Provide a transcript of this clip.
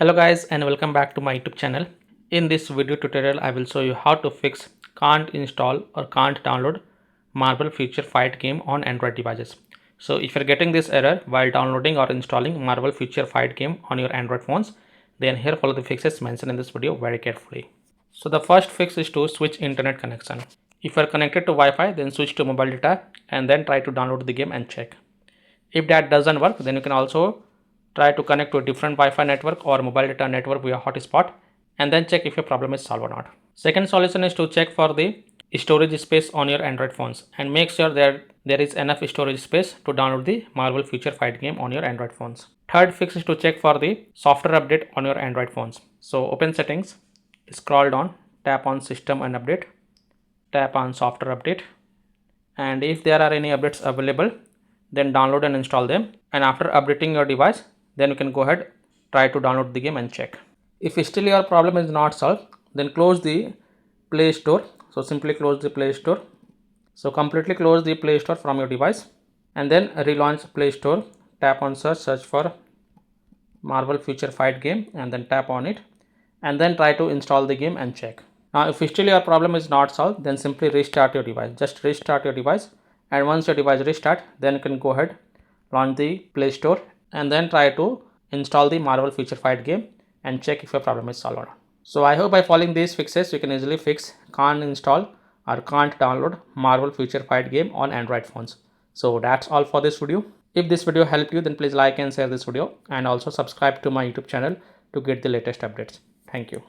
Hello guys and welcome back to my YouTube channel. In this video tutorial I will show you how to fix can't install or can't download Marvel Future Fight game on Android devices. So if you're getting this error while downloading or installing Marvel Future Fight game on your Android phones, then here follow the fixes mentioned in this video very carefully. So the first fix is to switch internet connection. If you're connected to Wi-Fi, then switch to mobile data and then try to download the game and check. If that doesn't work, then you can also try to connect to a different Wi-Fi network or mobile data network via hotspot and then check if your problem is solved or not. Second solution is to check for the storage space on your Android phones and make sure that there is enough storage space to download the Marvel Future Fight game on your Android phones. Third fix is to check for the software update on your Android phones. So open settings, scroll down, tap on system and update, tap on software update, and if there are any updates available, then download and install them, and after updating your device, then you can go ahead, try to download the game and check. If still your problem is not solved, then close the Play Store. So simply close the Play Store. So completely close the Play Store from your device and then relaunch Play Store. Tap on search for Marvel Future Fight game and then tap on it and then try to install the game and check. Now if still your problem is not solved, then simply restart your device. Just restart your device, and once your device restart, then you can go ahead, launch the Play Store and then try to install the Marvel Future Fight game and check if your problem is solved or not. So I hope by following these fixes you can easily fix can't install or can't download Marvel Future Fight game on Android phones. So that's all for this video. If this video helped you, then please like and share this video and also subscribe to my YouTube channel to get the latest updates. Thank you.